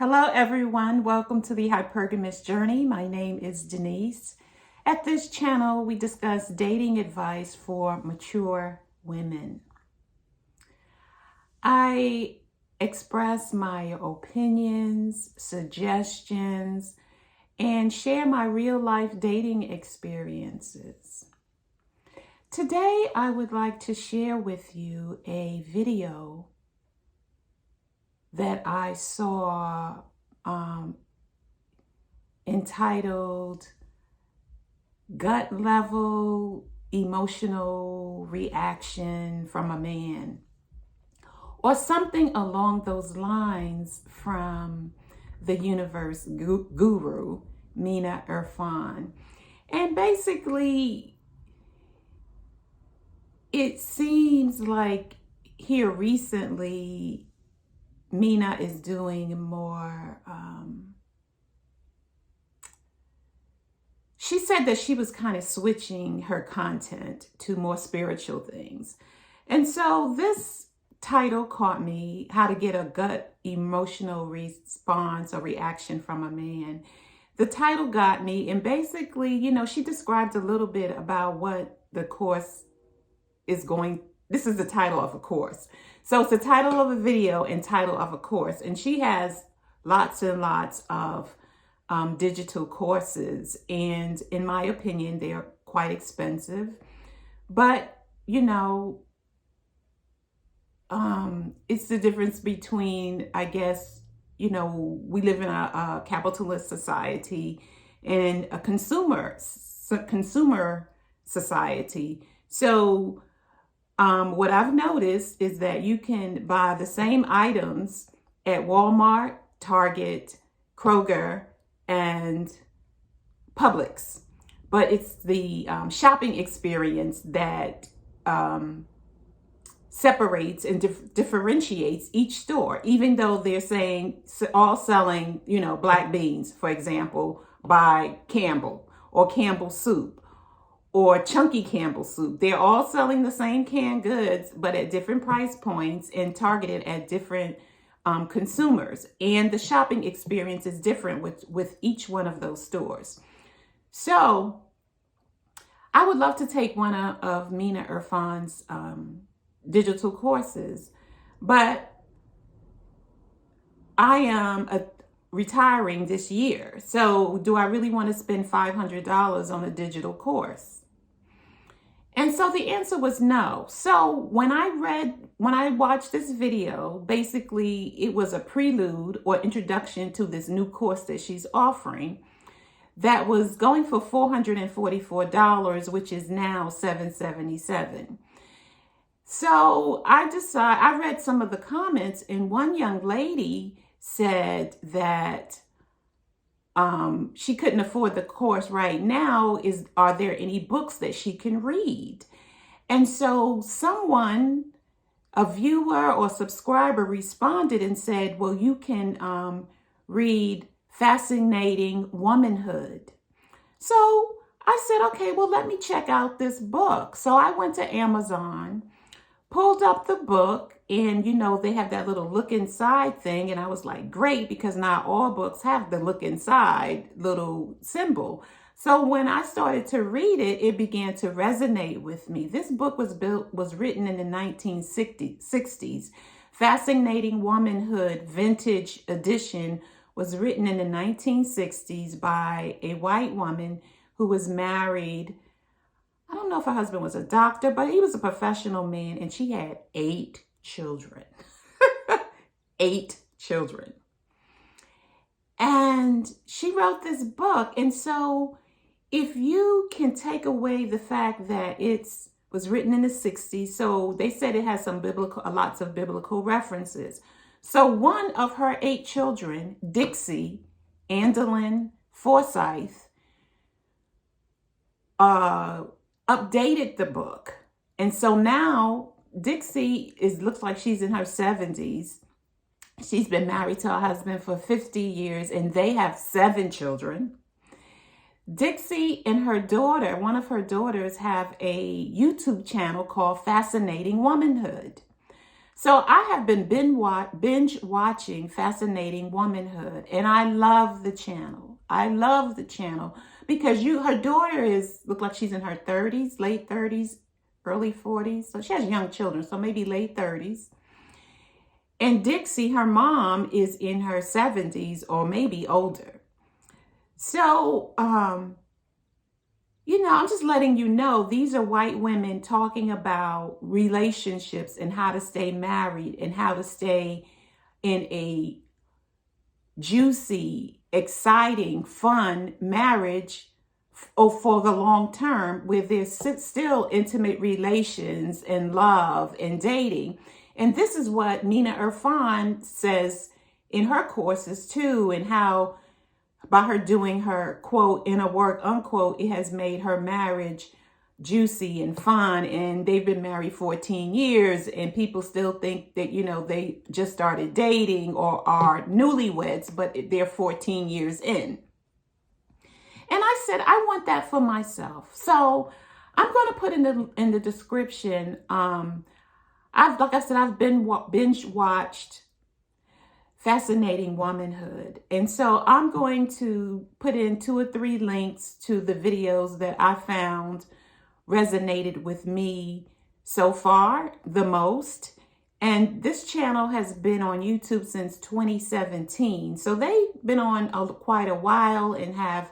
Hello, everyone. Welcome to the Hypergamous Journey. My name is Denise. At this channel, we discuss dating advice for mature women. I express my opinions, suggestions, and share my real-life dating experiences. Today, I would like to share with you a video that I saw entitled Gut Level Emotional Reaction from a Man, or something along those lines, from the universe guru, Mina Irfan. And basically, it seems like here recently, Mina is doing more, she said that she was kind of switching her content to more spiritual things. And so this title caught me, How to Get a Gut Emotional Response or Reaction from a Man. The title got me, and basically, she described a little bit about what the course is going. This is the title of a course. So it's the title of a video and title of a course. And she has lots and lots of digital courses. And in my opinion, they are quite expensive. But, it's the difference between, I guess, we live in a capitalist society and a consumer society. So what I've noticed is that you can buy the same items at Walmart, Target, Kroger, and Publix, but it's the shopping experience that separates and differentiates each store, even though they're saying all selling, black beans, for example, by Campbell, or Campbell soup, or chunky Campbell soup. They're all selling the same canned goods, but at different price points and targeted at different consumers. And the shopping experience is different with each one of those stores. So I would love to take one of Mina Irfan's digital courses, but I am retiring this year. So do I really want to spend $500 on a digital course? And so the answer was no. So when I watched this video, basically it was a prelude or introduction to this new course that she's offering that was going for $444, which is now $777. So I read some of the comments, and one young lady said that she couldn't afford the course right now. Are there any books that she can read? And so someone, a viewer or subscriber, responded and said, well, you can read Fascinating Womanhood. So I said, okay, well, let me check out this book. So I went to Amazon, pulled up the book, and they have that little look inside thing. And I was like, great, because not all books have the look inside little symbol. So when I started to read it, it began to resonate with me. This book was written in the 1960s. Fascinating Womanhood Vintage Edition was written in the 1960s by a white woman who was married. I don't know if her husband was a doctor, but he was a professional man, and she had 8 children. 8 children. And she wrote this book. And so if you can take away the fact that it was written in the 60s, so they said it has lots of biblical references. So one of her 8 children, Dixie Andalyn Forsyth, updated the book. And so now Dixie looks like she's in her 70s. She's been married to her husband for 50 years, and they have 7 children. Dixie and her daughter, one of her daughters, have a YouTube channel called Fascinating Womanhood. So I have been binge watching Fascinating Womanhood, and I love the channel. I love the channel because her daughter look like she's in her 30s, late 30s, early 40s. So she has young children, so maybe late 30s. And Dixie, her mom, is in her 70s or maybe older. So, I'm just letting you know, these are white women talking about relationships and how to stay married and how to stay in a juicy, exciting, fun marriage for the long term, where there's still intimate relations and love and dating. And this is what Nina Irfan says in her courses too, and how by her doing her quote inner work unquote, it has made her marriage juicy and fun. And they've been married 14 years and people still think that, they just started dating or are newlyweds, but they're 14 years in. And I said, I want that for myself. So I'm going to put in the description. I've binge watched Fascinating Womanhood. And so I'm going to put in 2 or 3 links to the videos that I found resonated with me so far the most. And this channel has been on YouTube since 2017. So they've been on quite a while and have,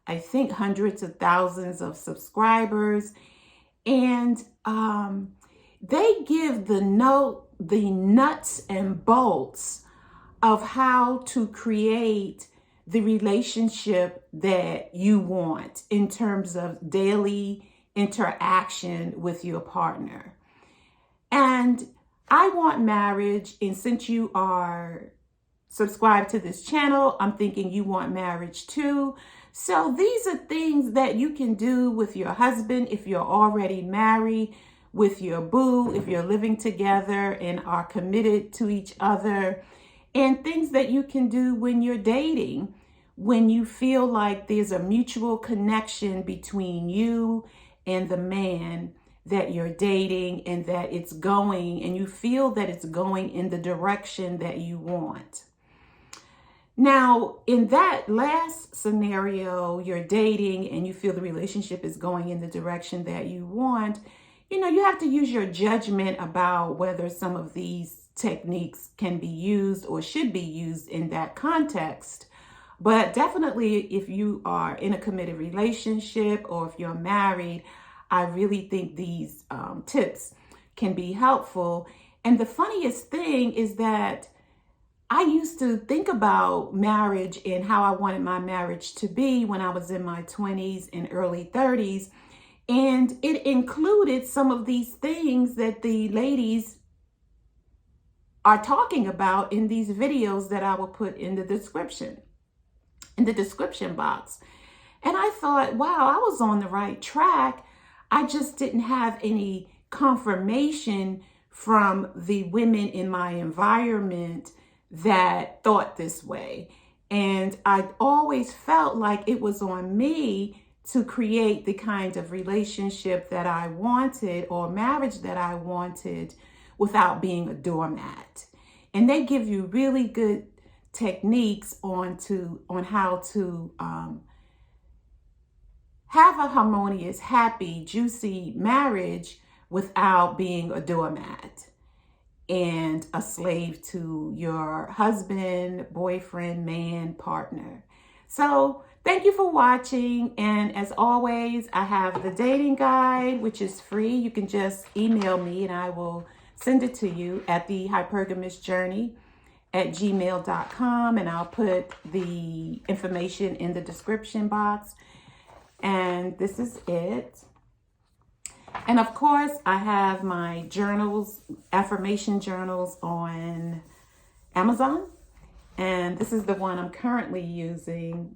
I think, hundreds of thousands of subscribers. And they give the nuts and bolts of how to create the relationship that you want in terms of daily interaction with your partner. And I want marriage, and since you are subscribed to this channel, I'm thinking you want marriage too. So these are things that you can do with your husband if you're already married, with your boo if you're living together and are committed to each other, and things that you can do when you're dating, when you feel like there's a mutual connection between you and the man that you're dating, and that it's going, and you feel that it's going in the direction that you want. Now, in that last scenario, you're dating and you feel the relationship is going in the direction that you want, you have to use your judgment about whether some of these techniques can be used or should be used in that context. But definitely, if you are in a committed relationship or if you're married, I really think these tips can be helpful. And the funniest thing is that I used to think about marriage and how I wanted my marriage to be when I was in my 20s and early 30s. And it included some of these things that the ladies are talking about in these videos that I will put in the description box. And I thought, wow, I was on the right track. I just didn't have any confirmation from the women in my environment that thought this way. And I always felt like it was on me to create the kind of relationship that I wanted or marriage that I wanted without being a doormat. And they give you really good techniques on how to have a harmonious, happy, juicy marriage without being a doormat and a slave to your husband, boyfriend, man, partner. So thank you for watching. And as always, I have the dating guide, which is free. You can just email me and I will send it to you at the hypergamistjourney@gmail.com. And I'll put the information in the description box. And this is it. And of course, I have my journals, affirmation journals on Amazon. And this is the one I'm currently using.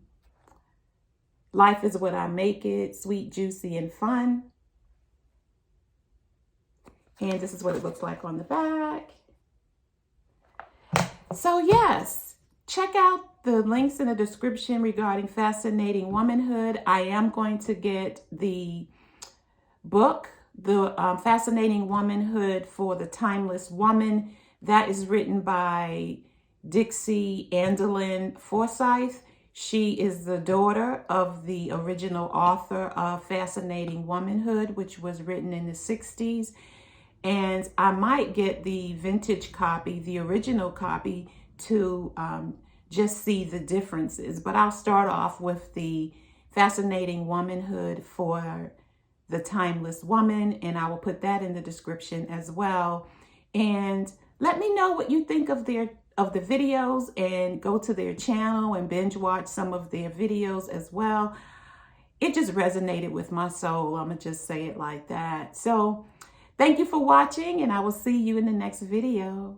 Life is what I make it, sweet, juicy, and fun. And this is what it looks like on the back. So yes, check out the links in the description regarding Fascinating Womanhood. I am going to get the book the Fascinating Womanhood for the Timeless Woman. That is written by Dixie Andelin Forsyth. She is the daughter of the original author of Fascinating Womanhood, which was written in the 60s. And I might get the vintage copy, the original copy, to just see the differences. But I'll start off with the Fascinating Womanhood for the Timeless Woman, and I will put that in the description as well. And let me know what you think of the videos, and go to their channel and binge watch some of their videos as well. It just resonated with my soul. I'm gonna just say it like that. So thank you for watching, and I will see you in the next video.